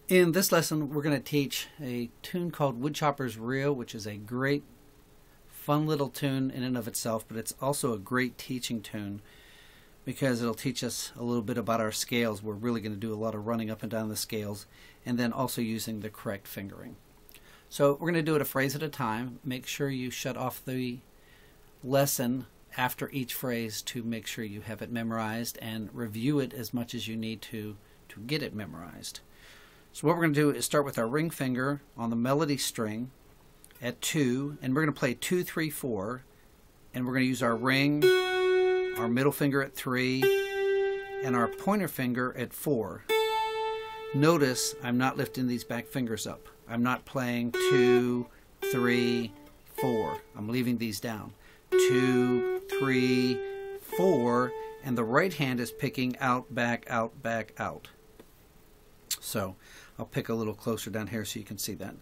In this lesson, we're going to teach a tune called Woodchopper's Reel, which is a great, fun little tune in and of itself, but it's also a great teaching tune because it'll teach us a little bit about our scales. We're really going to do a lot of running up and down the scales, and then also using the correct fingering. So we're going to do it a phrase at a time. Make sure you shut off the lesson after each phrase to make sure you have it memorized, and review it as much as you need to get it memorized. So what we're going to do is start with our ring finger on the melody string at 2, and we're going to play 2, 3, 4, and we're going to use our ring, our middle finger at 3, and our pointer finger at 4. Notice I'm not lifting these back fingers up. I'm not playing 2, 3, 4. I'm leaving these down. 2, 3, 4, and the right hand is picking out, back, out, back, out. So I'll pick a little closer down here so you can see that.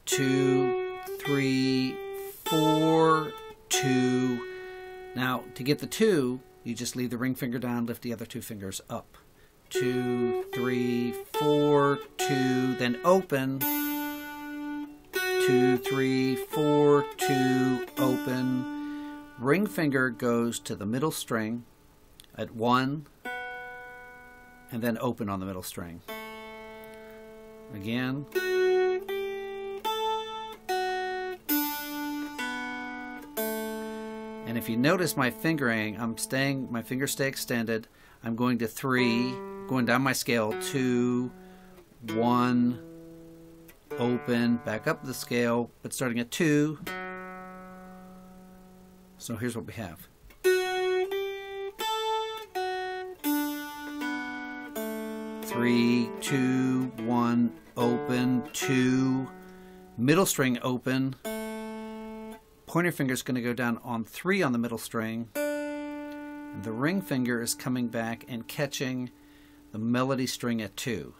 2, 3, 4, 2. Now to get the 2, you just leave the ring finger down, lift the other 2 fingers up. 2, 3, 4, 2, then open. 2, 3, 4, 2, open. Ring finger goes to the middle string at 1, and then open on the middle string. Again. And if you notice my fingering, my fingers stay extended. I'm going to 3, going down my scale, 2, 1, open, back up the scale, but starting at 2. So here's what we have. 3, 2, 1, open, 2, middle string open, pointer finger is going to go down on 3 on the middle string, and the ring finger is coming back and catching the melody string at 2.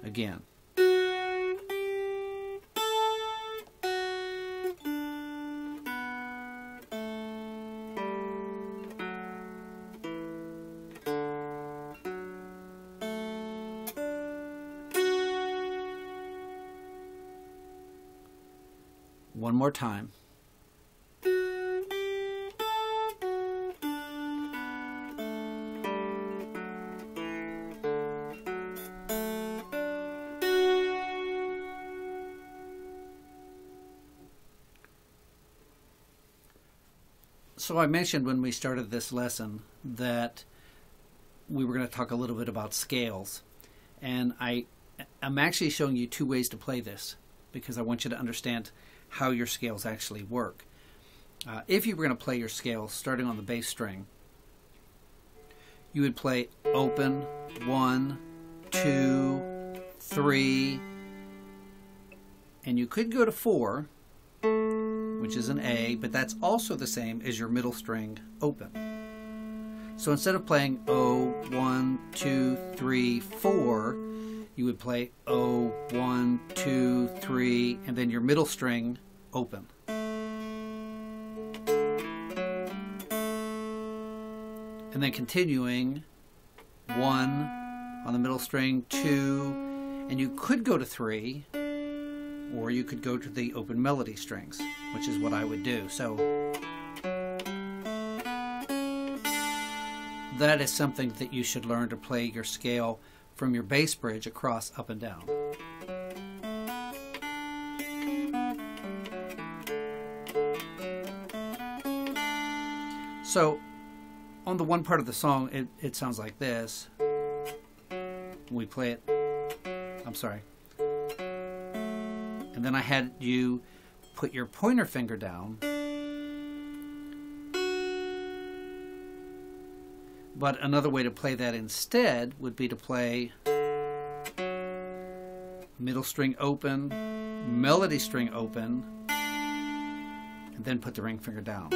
Again. One more time. So I mentioned when we started this lesson that we were going to talk a little bit about scales, and I'm actually showing you 2 ways to play this because I want you to understand how your scales actually work. If you were going to play your scale starting on the bass string, you would play open, 1, 2, 3, and you could go to 4, which is an A, but that's also the same as your middle string open. So instead of playing O, 1, 2, 3, 4, you would play O, 1, 2, 3, and then your middle string open. And then continuing 1 on the middle string, 2, and you could go to 3, or you could go to the open melody strings, which is what I would do. So that is something that you should learn to play your scale from your bass bridge across, up and down. So on the one part of the song, it sounds like this. We play it, I'm sorry. And then I had you put your pointer finger down. But another way to play that instead would be to play middle string open, melody string open, and then put the ring finger down.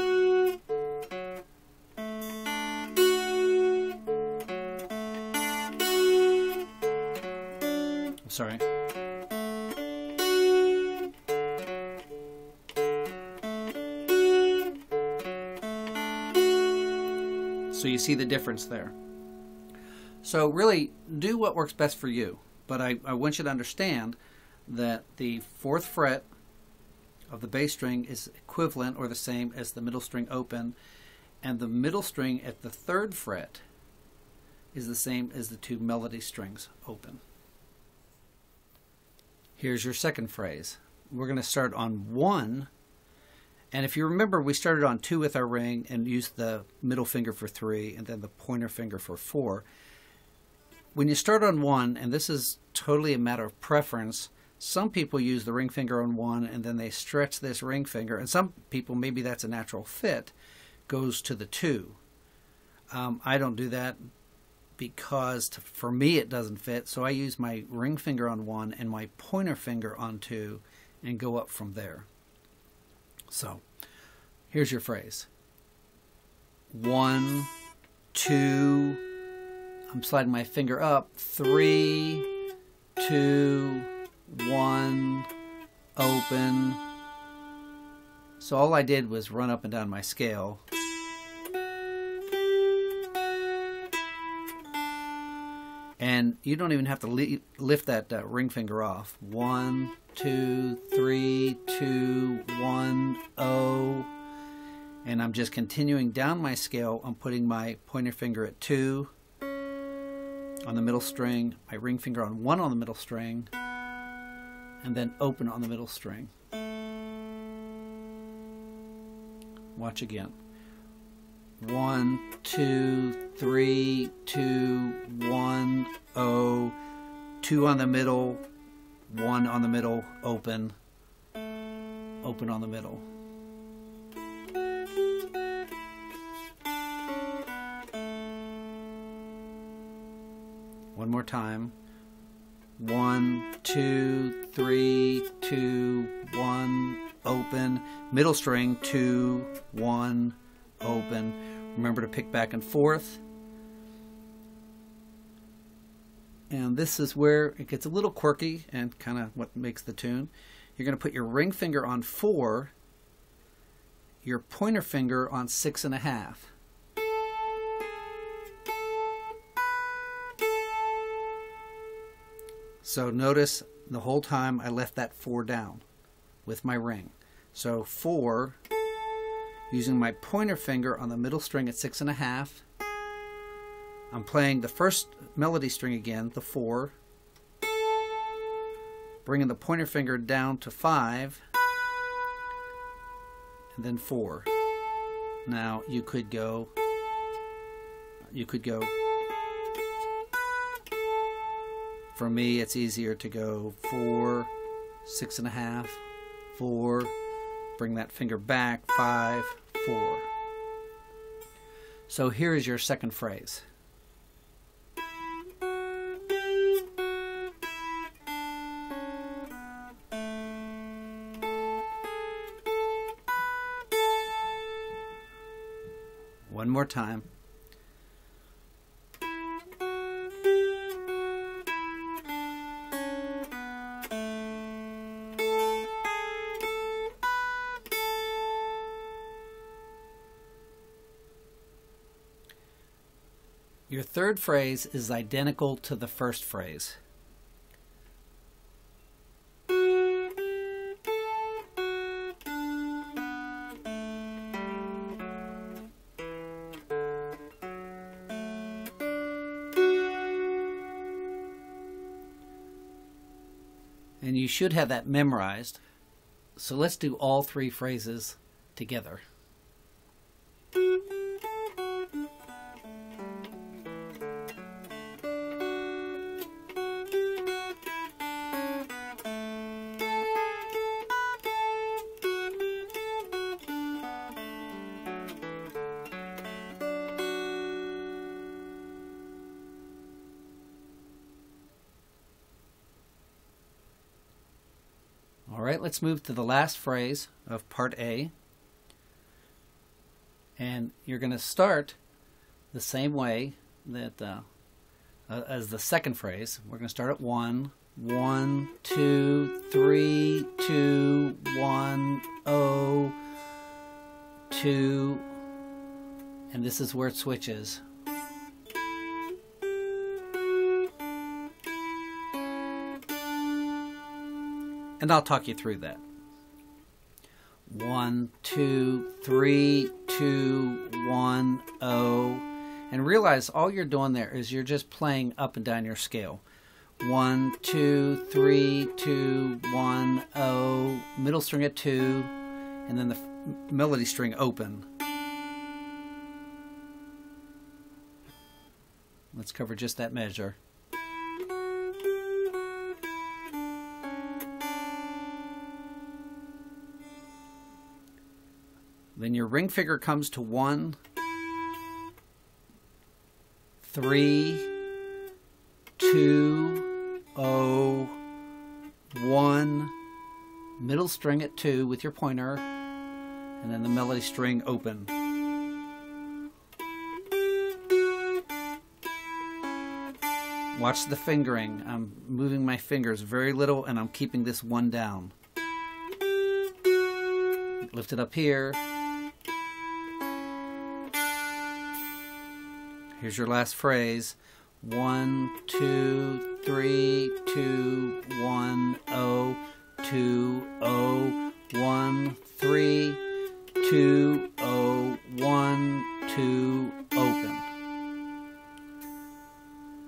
Sorry. So you see the difference there. So really do what works best for you. But I want you to understand that the 4th fret of the bass string is equivalent or the same as the middle string open, and the middle string at the 3rd fret is the same as the 2 melody strings open. Here's your second phrase. We're going to start on 1, and if you remember, we started on 2 with our ring and used the middle finger for 3 and then the pointer finger for 4. When you start on 1, and this is totally a matter of preference, some people use the ring finger on 1 and then they stretch this ring finger, and some people, maybe that's a natural fit, goes to the 2. I don't do that because for me it doesn't fit, so I use my ring finger on 1 and my pointer finger on 2 and go up from there. So here's your phrase. 1, 2, I'm sliding my finger up, 3, 2, 1, open. So all I did was run up and down my scale. And you don't even have to lift that ring finger off. 1, 2, 3, 2, 1, oh. And I'm just continuing down my scale. I'm putting my pointer finger at 2 on the middle string, my ring finger on 1 on the middle string, and then open on the middle string. Watch again. 1, 2, 3, 2, 1, oh, 2 on the middle, 1 on the middle, open, open on the middle. One more time. 1, 2, 3, 2, 1, open, middle string, 2, 1, open. Remember to pick back and forth. And this is where it gets a little quirky and kind of what makes the tune. You're going to put your ring finger on 4, your pointer finger on 6.5. So notice the whole time I left that 4 down with my ring. So 4, using my pointer finger on the middle string at 6.5. I'm playing the first melody string again, the 4, bringing the pointer finger down to 5, and then 4. Now you could go, for me it's easier to go 4, 6.5, 4, bring that finger back, 5, 4. So here is your second phrase. One more time. Your third phrase is identical to the first phrase. And you should have that memorized. So let's do all 3 phrases together. All right, let's move to the last phrase of part A. And you're going to start the same way that as the second phrase. We're going to start at 1. 1, 2, 3, 2, 1, oh, 2. And this is where it switches. And I'll talk you through that. 1, 2, 3, 2, 1, 0. And realize all you're doing there is you're just playing up and down your scale. 1, 2, 3, 2, 1, 0. Middle string at 2. And then the melody string open. Let's cover just that measure. Then your ring finger comes to 1, 3, 2, 0, 1, middle string at 2 with your pointer, and then the melody string open. Watch the fingering. I'm moving my fingers very little and I'm keeping this 1 down. Lift it up here. Here's your last phrase. 1, 2, 3, 2, 1, 0, 2, 0, 1, 3, 2, 0, 1, 2, open.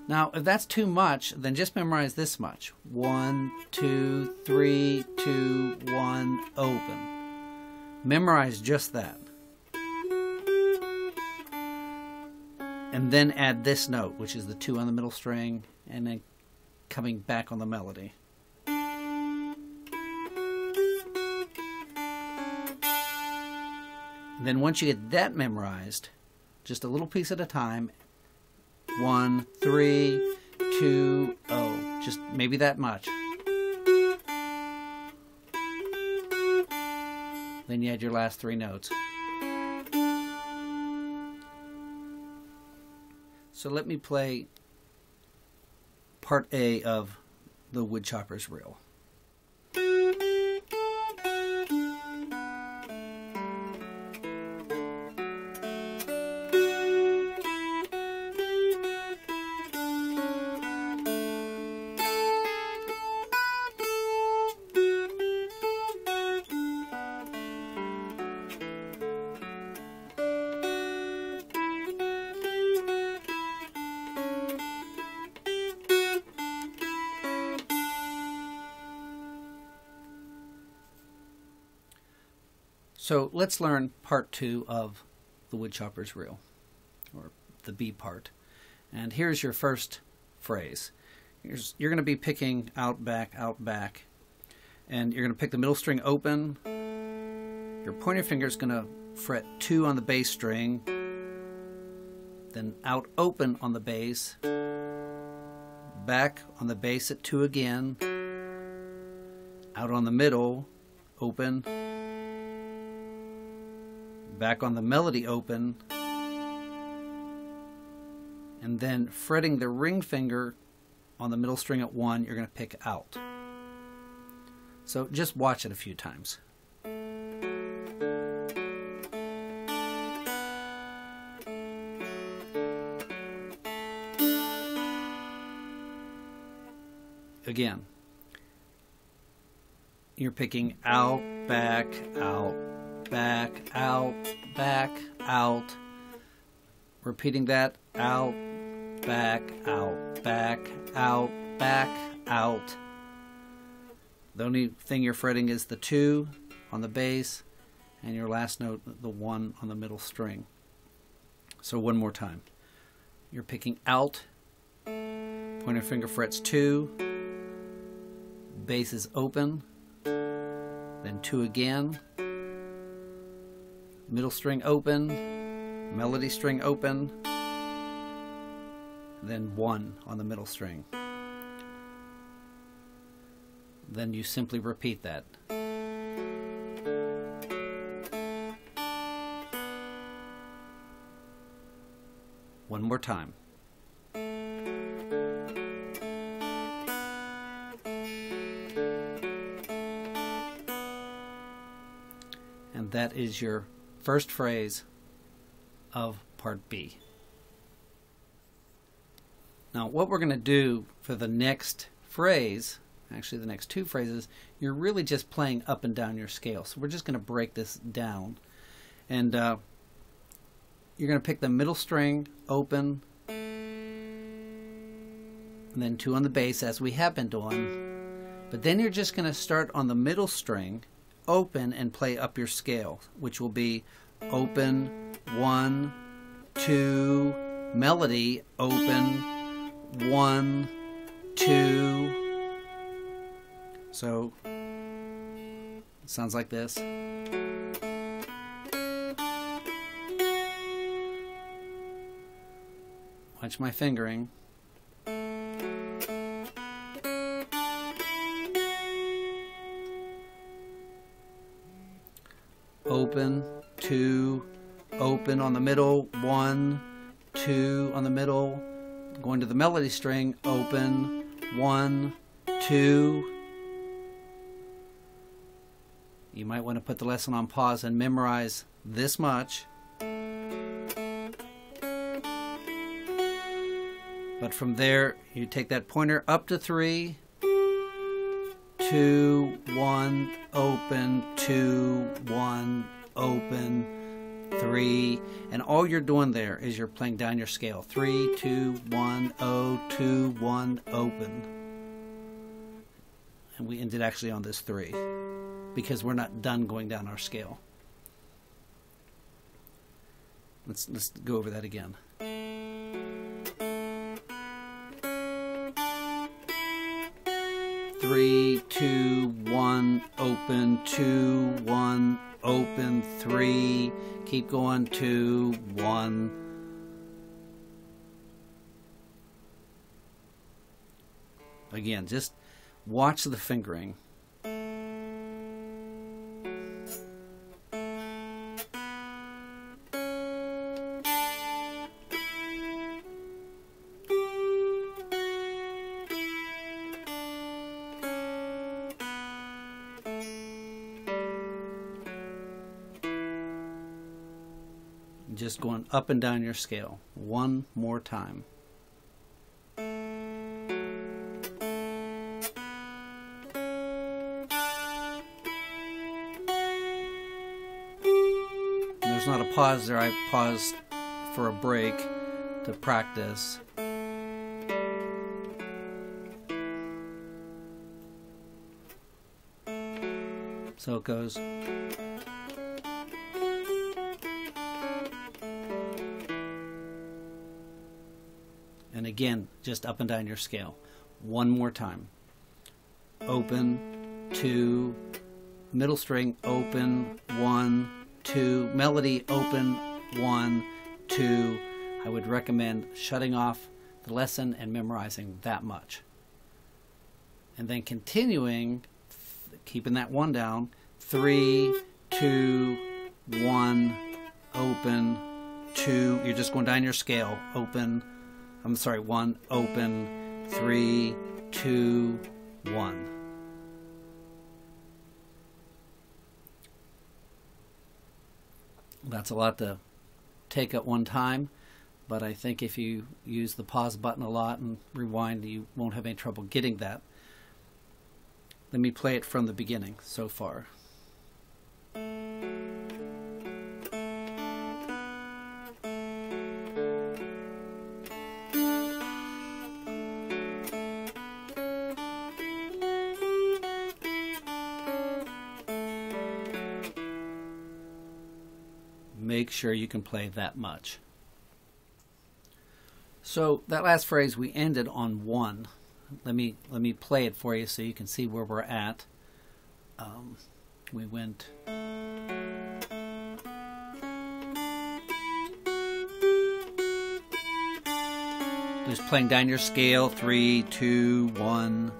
Now, if that's too much, then just memorize this much. 1, 2, 3, 2, 1, open. Memorize just that. And then add this note, which is the 2 on the middle string, and then coming back on the melody. And then once you get that memorized, just a little piece at a time, 1, 3, 2, 0. Just maybe that much. Then you add your last 3 notes. So let me play part A of the Woodchopper's Reel. So let's learn part 2 of the Woodchopper's Reel, or the B part. And here's your first phrase. You're going to be picking out, back, and you're going to pick the middle string open. Your pointer finger is going to fret 2 on the bass string, then out open on the bass, back on the bass at 2 again, out on the middle, open, back on the melody open, and then fretting the ring finger on the middle string at 1, you're going to pick out. So just watch it a few times. Again, you're picking out, back, out, back, out, back, out. Repeating that, out, back, out, back, out, back, out. The only thing you're fretting is the 2 on the bass, and your last note, the 1 on the middle string. So one more time. You're picking out, pointer finger frets 2, bass is open, then 2 again, middle string open, melody string open, then 1 on the middle string. Then you simply repeat that. One more time. And that is your first phrase of part B. Now what we're going to do for the next phrase, actually the next two phrases, you're really just playing up and down your scale. So we're just going to break this down. And you're going to pick the middle string, open, and then 2 on the bass as we have been doing. But then you're just going to start on the middle string, open, and play up your scale, which will be open, 1, 2, melody, open, 1, 2. So it sounds like this. Watch my fingering. Open, 2, open on the middle, 1, 2 on the middle, going to the melody string, open, 1, 2. You might want to put the lesson on pause and memorize this much. But from there, you take that pointer up to 3, 2, 1, open, 2, 1, open, 3. And all you're doing there is you're playing down your scale. 3, 2, 1, 0, 2, 1, open. And we ended actually on this 3 because we're not done going down our scale. Let's go over that again. Three, 2, 1, open, 2, 1, open, 3, keep going, 2, 1. Again, just watch the fingering. Just going up and down your scale. One more time. There's not a pause there. I paused for a break to practice. So it goes. And again, just up and down your scale. One more time. Open, 2, middle string, open, 1, 2, melody, open, 1, 2. I would recommend shutting off the lesson and memorizing that much. And then continuing, keeping that 1 down, 3, 2, 1, open, 2. You're just going down your scale. Open, 1, open, 3, 2, 1. That's a lot to take at one time, but I think if you use the pause button a lot and rewind, you won't have any trouble getting that. Let me play it from the beginning so far. Make sure you can play that much. So that last phrase we ended on 1. Let me play it for you so you can see where we're at. We went just playing down your scale, 3, 2, 1,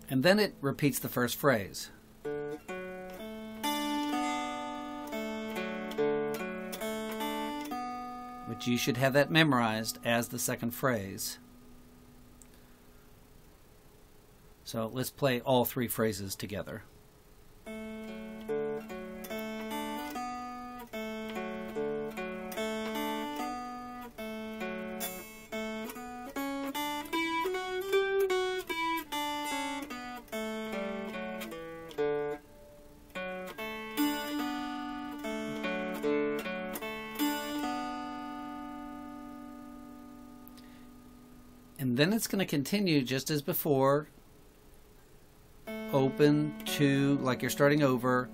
and then it repeats the first phrase. Which you should have that memorized as the second phrase. So let's play all 3 phrases together. And then it's going to continue just as before. Open, 2, like you're starting over.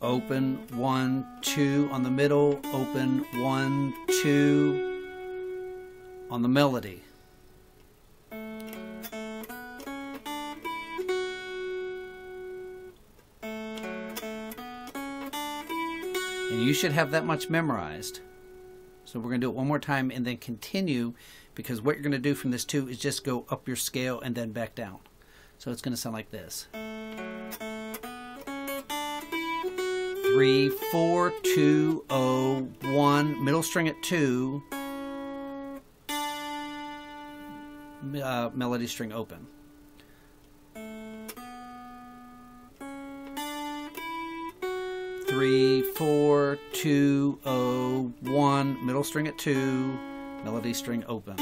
Open, 1, 2 on the middle. Open, 1, 2 on the melody. And you should have that much memorized. So we're going to do it one more time and then continue, because what you're going to do from this 2 is just go up your scale and then back down. So it's going to sound like this. 3, 4, 2, 0, 1, middle string at 2, melody string open. 3, 4, 2, 0, 1, middle string at 2, melody string open.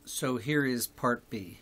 So here is part B.